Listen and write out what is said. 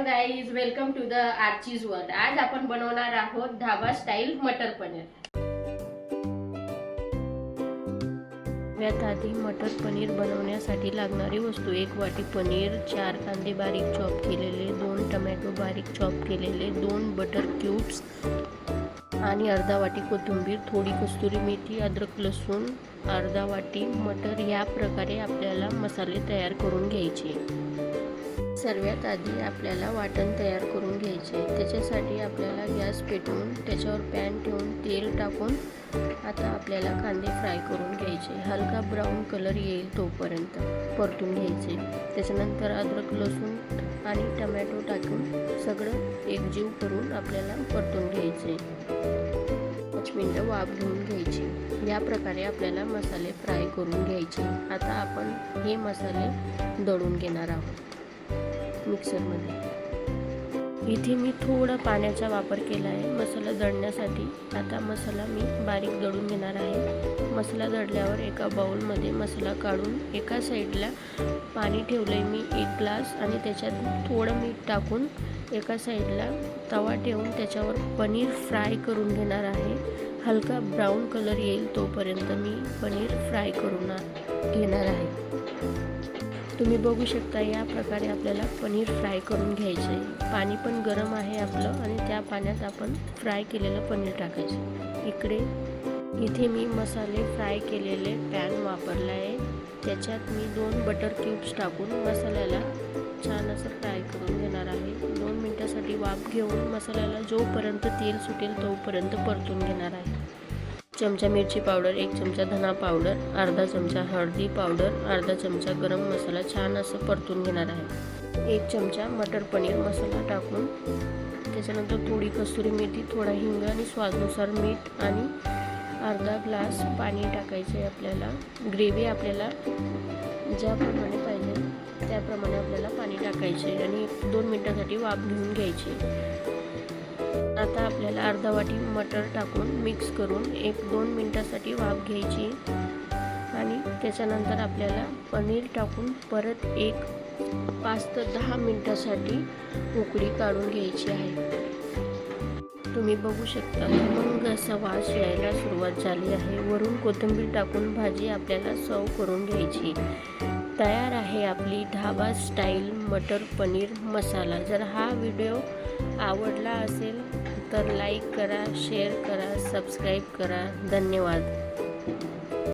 Guys, welcome to the Archies world. आज आपण बनवणार आहोत ढाबा स्टाईल मटर पनीर। यात आधी मटर पनीर बनवण्यासाठी लागणारी वस्तू: 1 वाटी पनीर, 4 कांदे बारीक चॉप केलेले, 2 टोमॅटो बारीक चॉप केलेले, 2 बटर क्यूब्स आणि अर्धा वाटी कोथिंबीर, थोडी कस्तुरी मेथी, अद्रक लसूण, अर्धा वाटी मटर। या प्रकारे आपल्याला मसाले तयार करून घ्यायचे। सर्वात आधी आपल्याला वाटण तयार करून घ्यायचे। त्याच्यासाठी आपल्याला गॅस पेटवून त्याच्यावर पॅन ठेवून तेल टाकून आता आपल्याला कांदे फ्राय करून घ्यायचे। हलका ब्राऊन कलर येईल तोपर्यंत परतून घ्यायचे। त्याच्यानंतर अद्रक लसूण आणि टोमॅटो टाकून सगळं एकजीव करून आपल्याला परतून घ्यायचे। 5 मिनिटं वाफ घेऊन घ्यायची। या प्रकारे आपल्याला मसाले फ्राय करून घ्यायचे। आता आपण हे मसाले दळून घेणार आहोत मिक्सरमध्ये। इथे मी थोडा पाण्याचा वापर केला आहे मसाला दळण्यासाठी। आता मसाला मी बारीक दळून घेणार आहे। मसाला दळल्यावर एका बाउलमध्ये मसाला काढून एका साईडला पाणी ठेवलंय मी 1 ग्लास आणि त्याच्यात थोडं मीठ टाकून एका साईडला तवा ठेवून त्याच्यावर पनीर फ्राय करून घेणार आहे। हलका ब्राऊन कलर येईल तोपर्यंत मी पनीर फ्राय करून घेणार आहे। तुम्ही बघू शकता या प्रकारे आपल्याला पनीर फ्राय करून घ्यायचे। पाणी पण गरम आहे आपलं आणि त्या पाण्यात आपण फ्राय केलेलं पनीर टाकायचे। इथे मी मसाले फ्राय केलेले पॅन वापरला आहे। त्याच्यात मी 2 बटर क्यूब्स टाकून मसाल्याला छान असं फ्राय करून घेणार आहे। 2 मिनिटासाठी वाफ घेऊन मसाल्याला जोपर्यंत तेल सुटेल तोपर्यंत परतून घेणार आहे। चमचा मिरची पावडर, 1 चमचा धना पावडर, अर्धा चमचा हळदी पावडर, अर्धा चमचा गरम मसाला छान असं परतून घेणार आहे। 1 चमचा मटर पनीर मसाला टाकून त्याच्यानंतर थोडी कस्तुरी मेथी, थोडा हिंग आणि स्वादानुसार मीठ आणि अर्धा ग्लास पाणी टाकायचे। आपल्याला ग्रेव्ही आपल्याला ज्याप्रमाणे पाहिजे त्याप्रमाणे आपल्याला पाणी टाकायचे आणि 2 मिनिटासाठी वाफ घेऊन घ्यायची। आता आपल्याला अर्धा वाटी मटर टाकून मिक्स करून 1-2 मिनिटासाठी वाफ घ्यायची आणि त्याच्यानंतर आपल्याला पनीर टाकून परत 5 ते 10 मिनिटासाठी उकळी काढून घ्यायची आहे। तुम्ही बघू शकता मग असा वास यायला सुरुवात झाली आहे। वरून कोथिंबीर टाकून भाजी आपल्याला सर्व करून घ्यायची। तयार आहे आपली ढाबा स्टाईल मटर पनीर मसाला। जर हा व्हिडिओ आवडला असेल तर लाईक करा, शेअर करा, सबस्क्राईब करा। धन्यवाद।